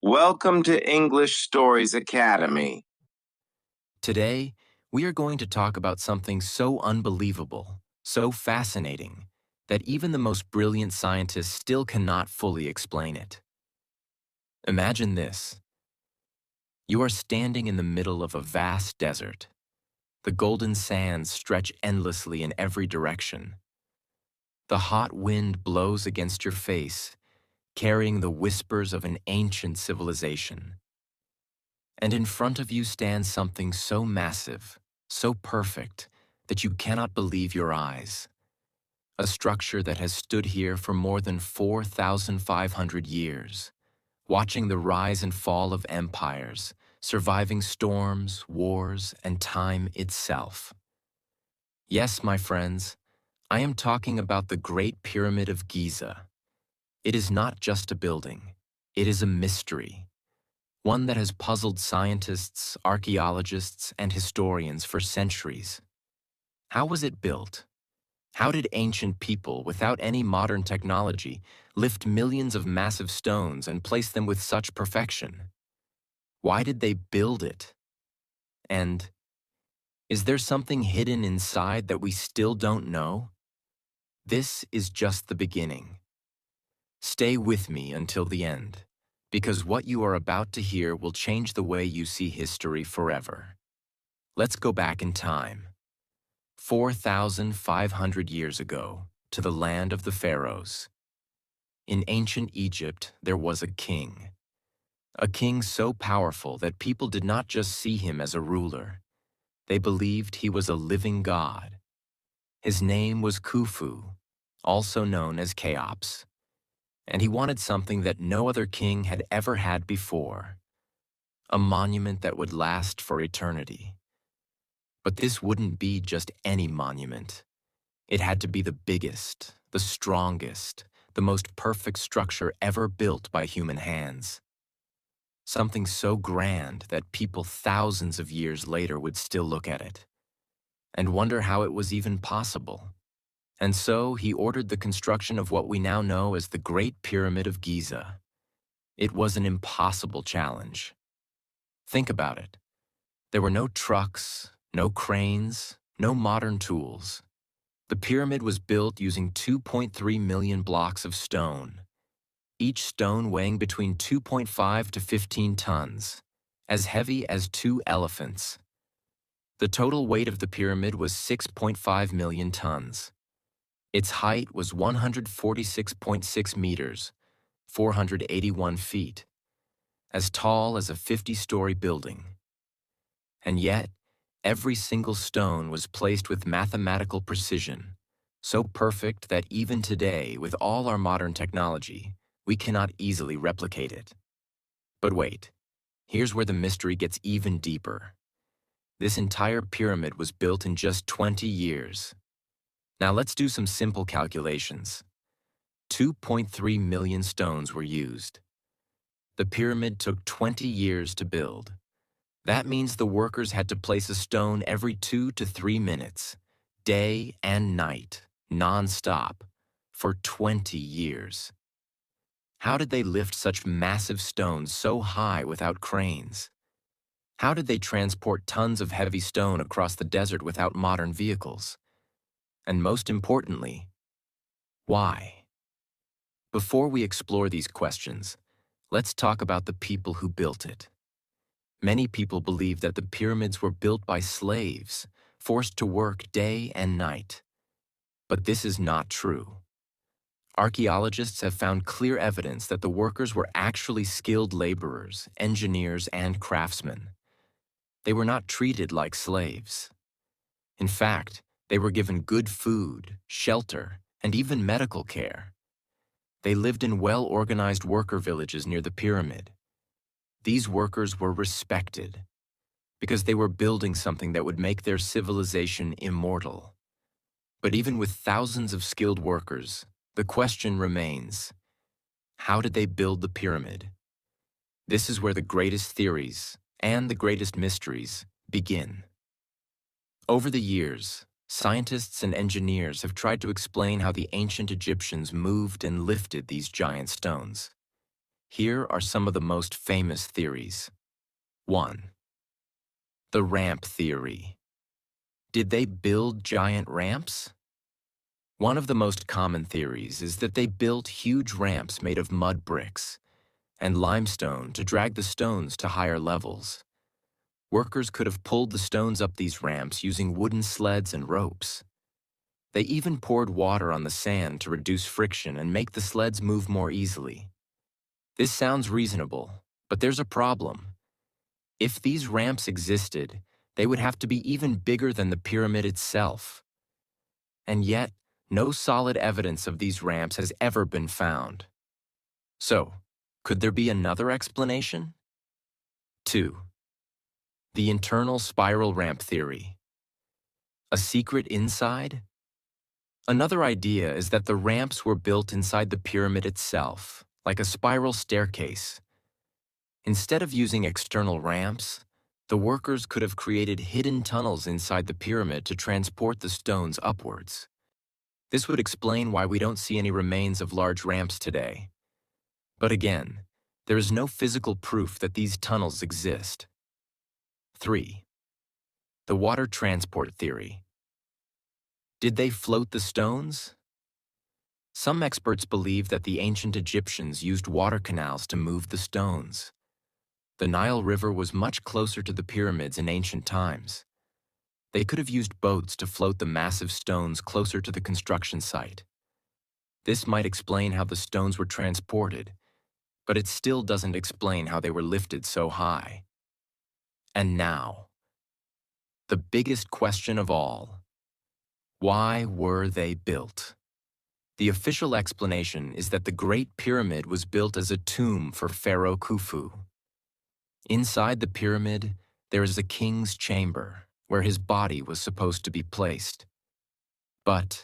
Welcome to English Stories Academy. Today, we are going to talk about something so unbelievable, so fascinating, that even the most brilliant scientists still cannot fully explain it. Imagine this. You are standing in the middle of a vast desert. The golden sands stretch endlessly in every direction. The hot wind blows against your face, carrying the whispers of an ancient civilization. And in front of you stands something so massive, so perfect, that you cannot believe your eyes. A structure that has stood here for more than 4,500 years, watching the rise and fall of empires, surviving storms, wars, and time itself. Yes, my friends, I am talking about the Great Pyramid of Giza. It is not just a building, it is a mystery. One that has puzzled scientists, archaeologists, and historians for centuries. How was it built? How did ancient people, without any modern technology, lift millions of massive stones and place them with such perfection? Why did they build it? And is there something hidden inside that we still don't know? This is just the beginning. Stay with me until the end, because what you are about to hear will change the way you see history forever. Let's go back in time, 4,500 years ago, to the land of the pharaohs. In ancient Egypt, there was a king so powerful that people did not just see him as a ruler. They believed he was a living god. His name was Khufu, also known as Cheops, and he wanted something that no other king had ever had before, a monument that would last for eternity. But this wouldn't be just any monument. It had to be the biggest, the strongest, the most perfect structure ever built by human hands. Something so grand that people thousands of years later would still look at it and wonder how it was even possible. And so he ordered the construction of what we now know as the Great Pyramid of Giza. It was an impossible challenge. Think about it. There were no trucks, no cranes, no modern tools. The pyramid was built using 2.3 million blocks of stone, each stone weighing between 2.5 to 15 tons, as heavy as 2 elephants. The total weight of the pyramid was 6.5 million tons. Its height was 146.6 meters, 481 feet, as tall as a 50-story building. And yet, every single stone was placed with mathematical precision, so perfect that even today, with all our modern technology, we cannot easily replicate it. But wait, here's where the mystery gets even deeper. This entire pyramid was built in just 20 years. Now let's do some simple calculations. 2.3 million stones were used. The pyramid took 20 years to build. That means the workers had to place a stone every 2 to 3 minutes, day and night, non-stop, for 20 years. How did they lift such massive stones so high without cranes? How did they transport tons of heavy stone across the desert without modern vehicles? And most importantly, why? Before we explore these questions, let's talk about the people who built it. Many people believe that the pyramids were built by slaves, forced to work day and night. But this is not true. Archaeologists have found clear evidence that the workers were actually skilled laborers, engineers, and craftsmen. They were not treated like slaves. In fact, they were given good food, shelter, and even medical care. They lived in well-organized worker villages near the pyramid. These workers were respected because they were building something that would make their civilization immortal. But even with thousands of skilled workers, the question remains, how did they build the pyramid? This is where the greatest theories and the greatest mysteries begin. Over the years, scientists and engineers have tried to explain how the ancient Egyptians moved and lifted these giant stones. Here are some of the most famous theories. 1. The ramp theory. Did they build giant ramps? One of the most common theories is that they built huge ramps made of mud bricks and limestone to drag the stones to higher levels. Workers could have pulled the stones up these ramps using wooden sleds and ropes. They even poured water on the sand to reduce friction and make the sleds move more easily. This sounds reasonable, but there's a problem. If these ramps existed, they would have to be even bigger than the pyramid itself. And yet, no solid evidence of these ramps has ever been found. So, could there be another explanation? 2. The internal spiral ramp theory. A secret inside? Another idea is that the ramps were built inside the pyramid itself, like a spiral staircase. Instead of using external ramps, the workers could have created hidden tunnels inside the pyramid to transport the stones upwards. This would explain why we don't see any remains of large ramps today. But again, there is no physical proof that these tunnels exist. 3. The water transport theory. Did they float the stones? Some experts believe that the ancient Egyptians used water canals to move the stones. The Nile River was much closer to the pyramids in ancient times. They could have used boats to float the massive stones closer to the construction site. This might explain how the stones were transported, but it still doesn't explain how they were lifted so high. And now, the biggest question of all. Why were they built? The official explanation is that the Great Pyramid was built as a tomb for Pharaoh Khufu. Inside the pyramid, there is a king's chamber where his body was supposed to be placed. But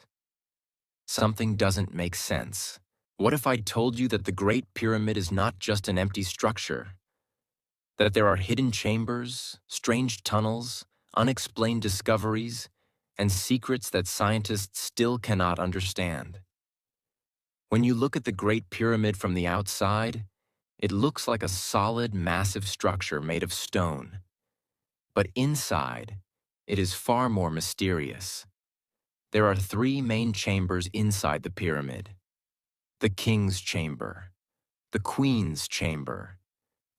something doesn't make sense. What if I told you that the Great Pyramid is not just an empty structure? That there are hidden chambers, strange tunnels, unexplained discoveries, and secrets that scientists still cannot understand. When you look at the Great Pyramid from the outside, it looks like a solid, massive structure made of stone. But inside, it is far more mysterious. There are 3 main chambers inside the pyramid: the king's chamber, the queen's chamber,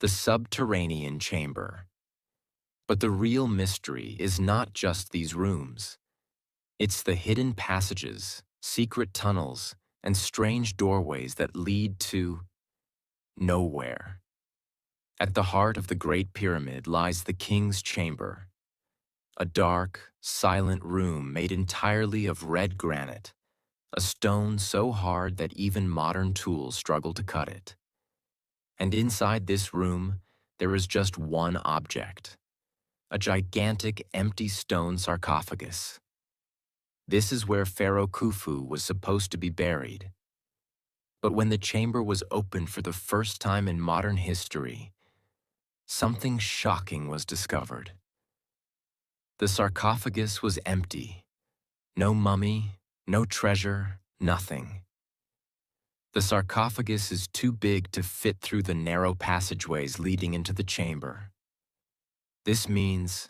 the subterranean chamber. But the real mystery is not just these rooms. It's the hidden passages, secret tunnels, and strange doorways that lead to nowhere. At the heart of the Great Pyramid lies the king's chamber, a dark, silent room made entirely of red granite, a stone so hard that even modern tools struggle to cut it. And inside this room, there is just one object: a gigantic empty stone sarcophagus. This is where Pharaoh Khufu was supposed to be buried. But when the chamber was opened for the first time in modern history, something shocking was discovered. The sarcophagus was empty. No mummy, no treasure, nothing. The sarcophagus is too big to fit through the narrow passageways leading into the chamber. This means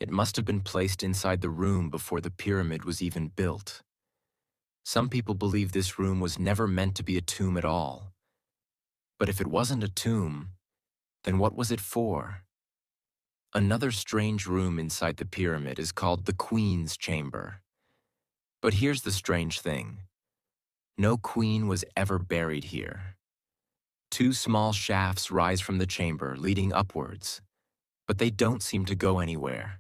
it must have been placed inside the room before the pyramid was even built. Some people believe this room was never meant to be a tomb at all. But if it wasn't a tomb, then what was it for? Another strange room inside the pyramid is called the Queen's Chamber. But here's the strange thing. No queen was ever buried here. 2 small shafts rise from the chamber, leading upwards, but they don't seem to go anywhere.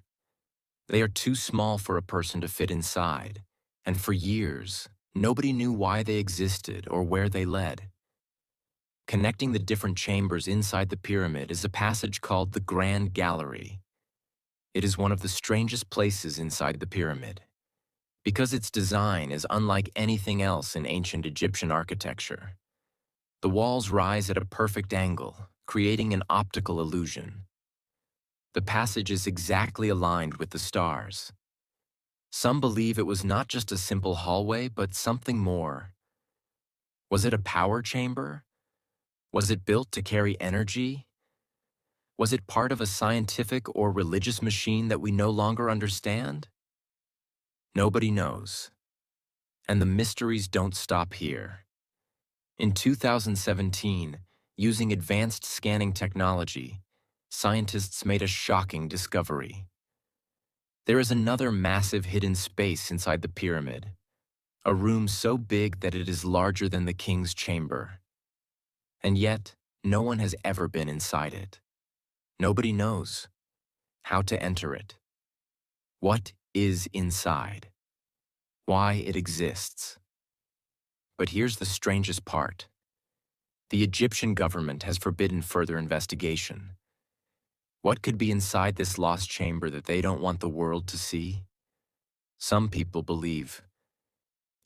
They are too small for a person to fit inside, and for years, nobody knew why they existed or where they led. Connecting the different chambers inside the pyramid is a passage called the Grand Gallery. It is one of the strangest places inside the pyramid, because its design is unlike anything else in ancient Egyptian architecture. The walls rise at a perfect angle, creating an optical illusion. The passage is exactly aligned with the stars. Some believe it was not just a simple hallway, but something more. Was it a power chamber? Was it built to carry energy? Was it part of a scientific or religious machine that we no longer understand? Nobody knows. And the mysteries don't stop here. In 2017, using advanced scanning technology, scientists made a shocking discovery. There is another massive hidden space inside the pyramid, a room so big that it is larger than the king's chamber. And yet, no one has ever been inside it. Nobody knows how to enter it, what is inside, why it exists. But here's the strangest part. The Egyptian government has forbidden further investigation. What could be inside this lost chamber that they don't want the world to see? Some people believe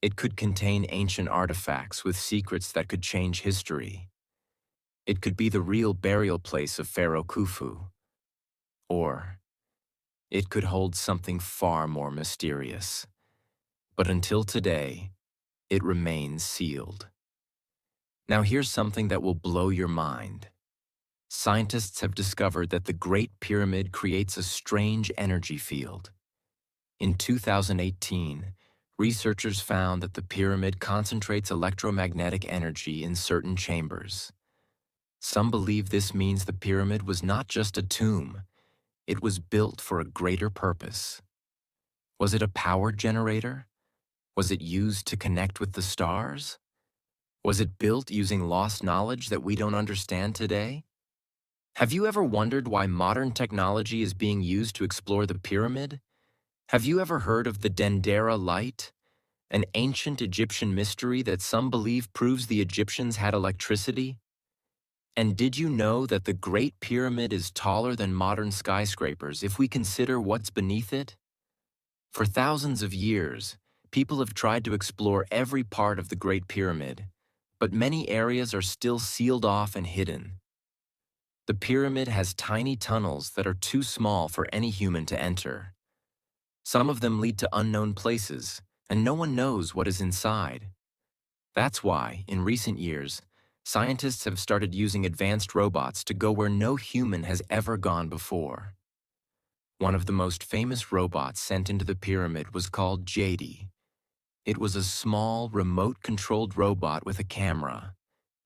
it could contain ancient artifacts with secrets that could change history. It could be the real burial place of Pharaoh Khufu. Or it could hold something far more mysterious. But until today, it remains sealed. Now here's something that will blow your mind. Scientists have discovered that the Great Pyramid creates a strange energy field. In 2018, researchers found that the pyramid concentrates electromagnetic energy in certain chambers. Some believe this means the pyramid was not just a tomb, it was built for a greater purpose. Was it a power generator? Was it used to connect with the stars? Was it built using lost knowledge that we don't understand today? Have you ever wondered why modern technology is being used to explore the pyramid? Have you ever heard of the Dendera light, an ancient Egyptian mystery that some believe proves the Egyptians had electricity? And did you know that the Great Pyramid is taller than modern skyscrapers if we consider what's beneath it? For thousands of years, people have tried to explore every part of the Great Pyramid, but many areas are still sealed off and hidden. The pyramid has tiny tunnels that are too small for any human to enter. Some of them lead to unknown places, and no one knows what is inside. That's why, in recent years, scientists have started using advanced robots to go where no human has ever gone before. One of the most famous robots sent into the pyramid was called JD. It was a small, remote-controlled robot with a camera,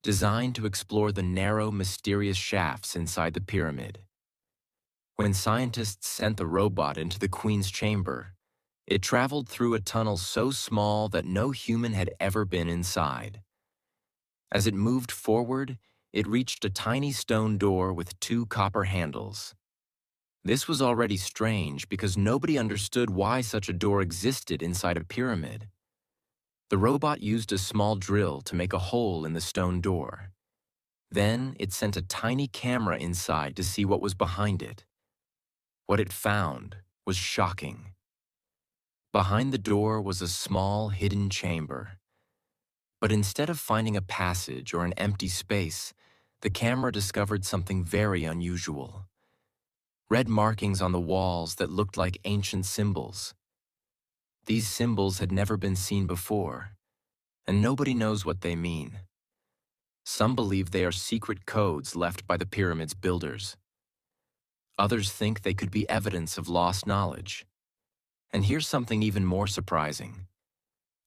designed to explore the narrow, mysterious shafts inside the pyramid. When scientists sent the robot into the Queen's chamber, it traveled through a tunnel so small that no human had ever been inside. As it moved forward, it reached a tiny stone door with 2 copper handles. This was already strange because nobody understood why such a door existed inside a pyramid. The robot used a small drill to make a hole in the stone door. Then it sent a tiny camera inside to see what was behind it. What it found was shocking. Behind the door was a small, hidden chamber. But instead of finding a passage or an empty space, the camera discovered something very unusual. Red markings on the walls that looked like ancient symbols. These symbols had never been seen before, and nobody knows what they mean. Some believe they are secret codes left by the pyramid's builders. Others think they could be evidence of lost knowledge. And here's something even more surprising.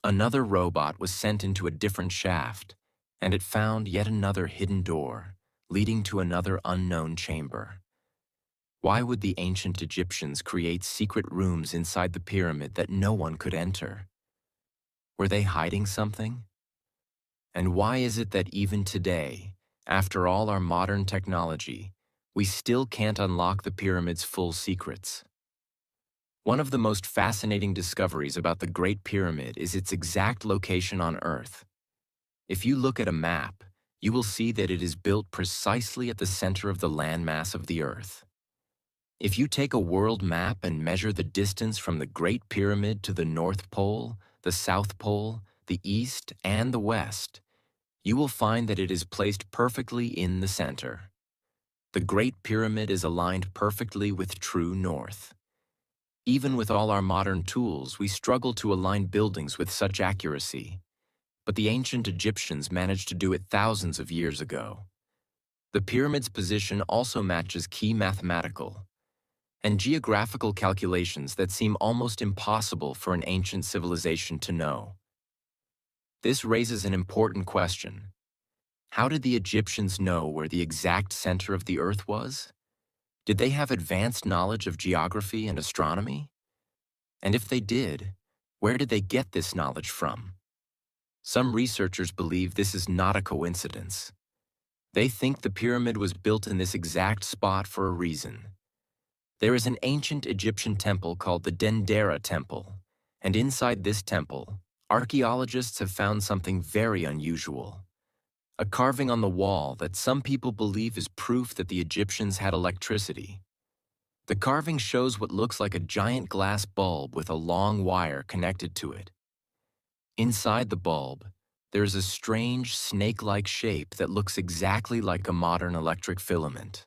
Another robot was sent into a different shaft, and it found yet another hidden door, leading to another unknown chamber. Why would the ancient Egyptians create secret rooms inside the pyramid that no one could enter? Were they hiding something? And why is it that even today, after all our modern technology, we still can't unlock the pyramid's full secrets? One of the most fascinating discoveries about the Great Pyramid is its exact location on Earth. If you look at a map, you will see that it is built precisely at the center of the landmass of the Earth. If you take a world map and measure the distance from the Great Pyramid to the North Pole, the South Pole, the East, and the West, you will find that it is placed perfectly in the center. The Great Pyramid is aligned perfectly with true north. Even with all our modern tools, we struggle to align buildings with such accuracy. But the ancient Egyptians managed to do it thousands of years ago. The pyramid's position also matches key mathematical and geographical calculations that seem almost impossible for an ancient civilization to know. This raises an important question. How did the Egyptians know where the exact center of the Earth was? Did they have advanced knowledge of geography and astronomy? And if they did, where did they get this knowledge from? Some researchers believe this is not a coincidence. They think the pyramid was built in this exact spot for a reason. There is an ancient Egyptian temple called the Dendera Temple, and inside this temple, archaeologists have found something very unusual. A carving on the wall that some people believe is proof that the Egyptians had electricity. The carving shows what looks like a giant glass bulb with a long wire connected to it. Inside the bulb, there is a strange snake-like shape that looks exactly like a modern electric filament,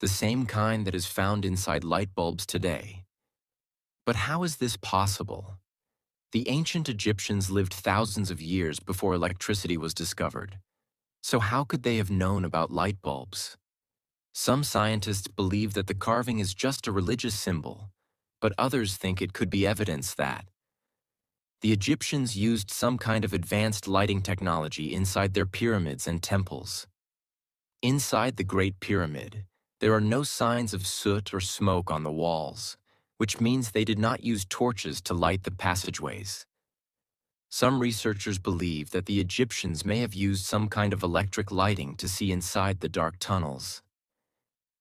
the same kind that is found inside light bulbs today. But how is this possible? The ancient Egyptians lived thousands of years before electricity was discovered. So how could they have known about light bulbs? Some scientists believe that the carving is just a religious symbol, but others think it could be evidence that the Egyptians used some kind of advanced lighting technology inside their pyramids and temples. Inside the Great Pyramid, there are no signs of soot or smoke on the walls, which means they did not use torches to light the passageways. Some researchers believe that the Egyptians may have used some kind of electric lighting to see inside the dark tunnels.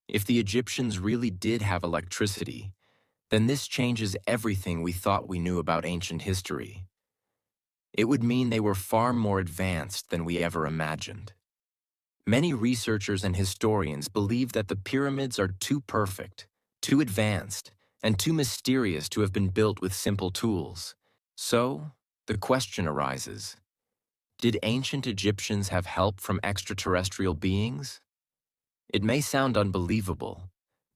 If the Egyptians really did have electricity, then this changes everything we thought we knew about ancient history. It would mean they were far more advanced than we ever imagined. Many researchers and historians believe that the pyramids are too perfect, too advanced, and too mysterious to have been built with simple tools. So, the question arises, did ancient Egyptians have help from extraterrestrial beings? It may sound unbelievable,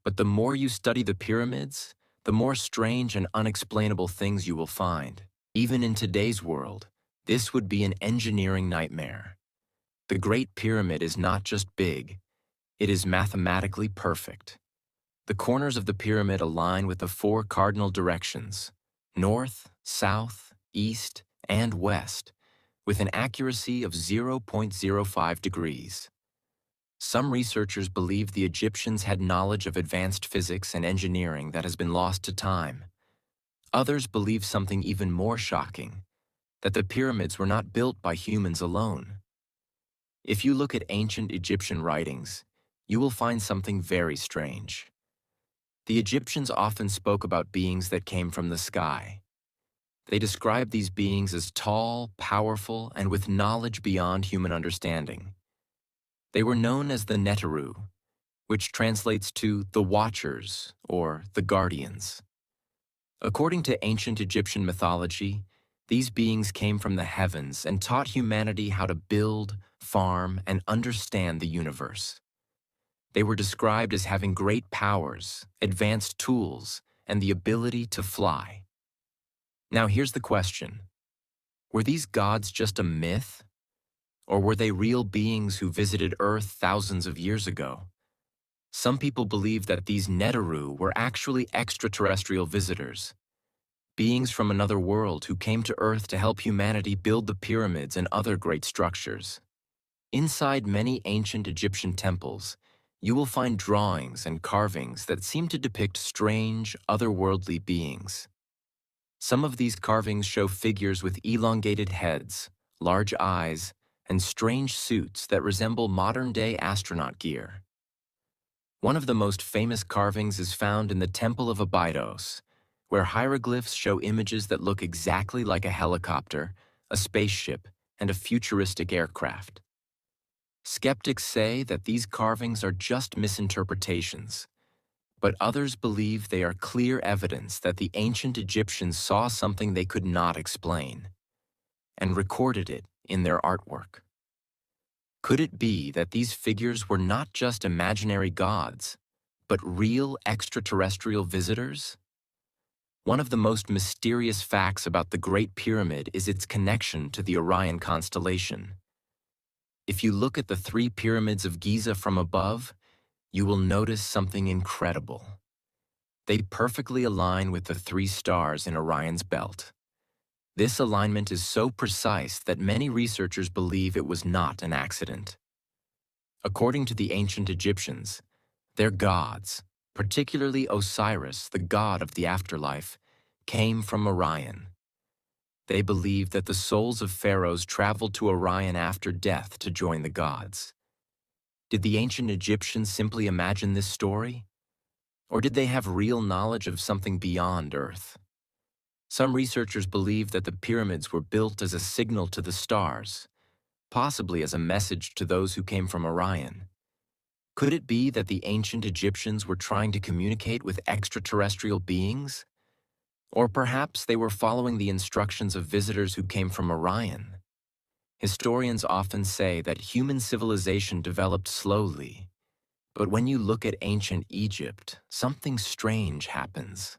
but the more you study the pyramids, the more strange and unexplainable things you will find. Even in today's world, this would be an engineering nightmare. The Great Pyramid is not just big, it is mathematically perfect. The corners of the pyramid align with the four cardinal directions, north, south, east, and west, with an accuracy of 0.05 degrees. Some researchers believe the Egyptians had knowledge of advanced physics and engineering that has been lost to time. Others believe something even more shocking, that the pyramids were not built by humans alone. If you look at ancient Egyptian writings, you will find something very strange. The Egyptians often spoke about beings that came from the sky. They described these beings as tall, powerful, and with knowledge beyond human understanding. They were known as the Neteru, which translates to the Watchers or the Guardians. According to ancient Egyptian mythology, these beings came from the heavens and taught humanity how to build, farm, and understand the universe. They were described as having great powers, advanced tools, and the ability to fly. Now here's the question. Were these gods just a myth? Or were they real beings who visited Earth thousands of years ago? Some people believe that these Neteru were actually extraterrestrial visitors, beings from another world who came to Earth to help humanity build the pyramids and other great structures. Inside many ancient Egyptian temples, you will find drawings and carvings that seem to depict strange, otherworldly beings. Some of these carvings show figures with elongated heads, large eyes, and strange suits that resemble modern-day astronaut gear. One of the most famous carvings is found in the Temple of Abydos, where hieroglyphs show images that look exactly like a helicopter, a spaceship, and a futuristic aircraft. Skeptics say that these carvings are just misinterpretations, but others believe they are clear evidence that the ancient Egyptians saw something they could not explain and recorded it in their artwork. Could it be that these figures were not just imaginary gods, but real extraterrestrial visitors? One of the most mysterious facts about the Great Pyramid is its connection to the Orion constellation. If you look at the three pyramids of Giza from above, you will notice something incredible. They perfectly align with the three stars in Orion's belt. This alignment is so precise that many researchers believe it was not an accident. According to the ancient Egyptians, their gods, particularly Osiris, the god of the afterlife, came from Orion. They believed that the souls of pharaohs traveled to Orion after death to join the gods. Did the ancient Egyptians simply imagine this story? Or did they have real knowledge of something beyond Earth? Some researchers believe that the pyramids were built as a signal to the stars, possibly as a message to those who came from Orion. Could it be that the ancient Egyptians were trying to communicate with extraterrestrial beings? Or perhaps they were following the instructions of visitors who came from Orion? Historians often say that human civilization developed slowly, but when you look at ancient Egypt, something strange happens.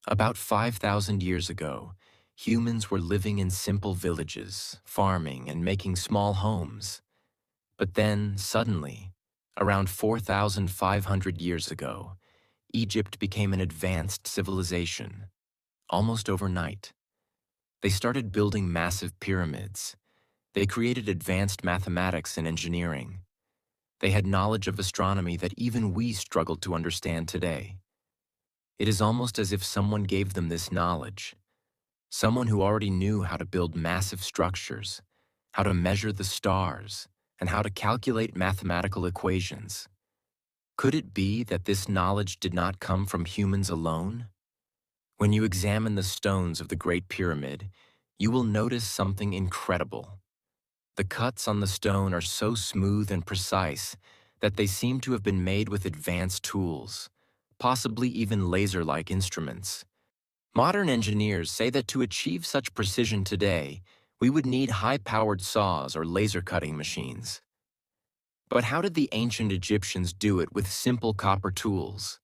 About 5,000 years ago, humans were living in simple villages, farming and making small homes. But then, suddenly, around 4,500 years ago, Egypt became an advanced civilization, almost overnight. They started building massive pyramids. They created advanced mathematics and engineering. They had knowledge of astronomy that even we struggle to understand today. It is almost as if someone gave them this knowledge, someone who already knew how to build massive structures, how to measure the stars, and how to calculate mathematical equations. Could it be that this knowledge did not come from humans alone? When you examine the stones of the Great Pyramid, you will notice something incredible. The cuts on the stone are so smooth and precise that they seem to have been made with advanced tools, possibly even laser-like instruments. Modern engineers say that to achieve such precision today, we would need high-powered saws or laser cutting machines. But how did the ancient Egyptians do it with simple copper tools?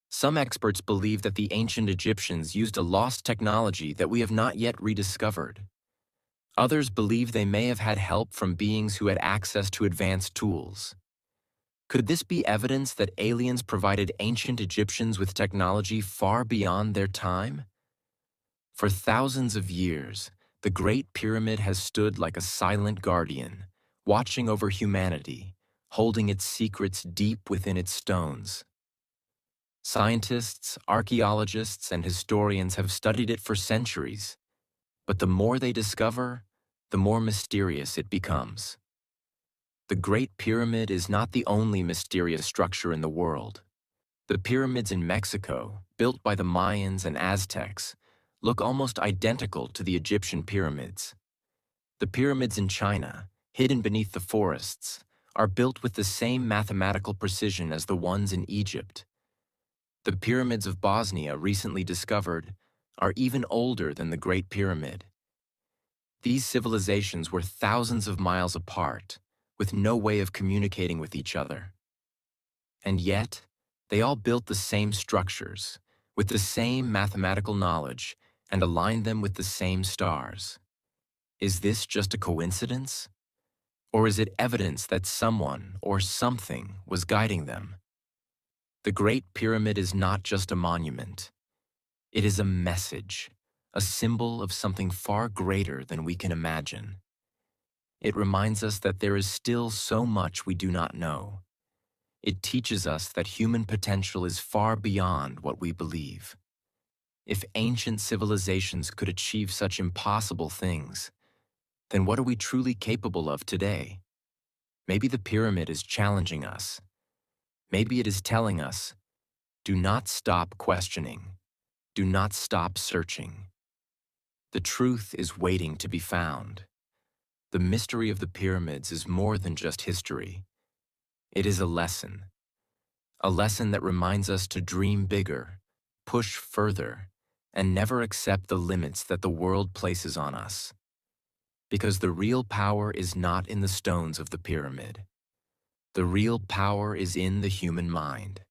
Some experts believe that the ancient Egyptians used a lost technology that we have not yet rediscovered. Others believe they may have had help from beings who had access to advanced tools. Could this be evidence that aliens provided ancient Egyptians with technology far beyond their time? For thousands of years, the Great Pyramid has stood like a silent guardian, watching over humanity, holding its secrets deep within its stones. Scientists, archaeologists, and historians have studied it for centuries, but the more they discover, the more mysterious it becomes. The Great Pyramid is not the only mysterious structure in the world. The pyramids in Mexico, built by the Mayans and Aztecs, look almost identical to the Egyptian pyramids. The pyramids in China, hidden beneath the forests, are built with the same mathematical precision as the ones in Egypt. The pyramids of Bosnia, recently discovered, are even older than the Great Pyramid. These civilizations were thousands of miles apart, with no way of communicating with each other. And yet, they all built the same structures, with the same mathematical knowledge, and aligned them with the same stars. Is this just a coincidence? Or is it evidence that someone or something was guiding them? The Great Pyramid is not just a monument. It is a message, a symbol of something far greater than we can imagine. It reminds us that there is still so much we do not know. It teaches us that human potential is far beyond what we believe. If ancient civilizations could achieve such impossible things, then what are we truly capable of today? Maybe the pyramid is challenging us. Maybe it is telling us, do not stop questioning. Do not stop searching. The truth is waiting to be found. The mystery of the pyramids is more than just history. It is a lesson that reminds us to dream bigger, push further, and never accept the limits that the world places on us. Because the real power is not in the stones of the pyramid. The real power is in the human mind.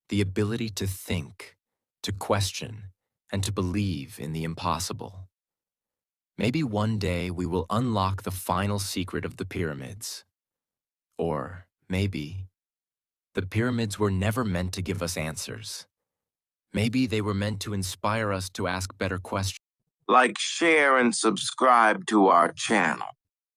The ability to think, to question, and to believe in the impossible. Maybe one day we will unlock the final secret of the pyramids. Or maybe the pyramids were never meant to give us answers. Maybe they were meant to inspire us to ask better questions. Like, share, and subscribe to our channel.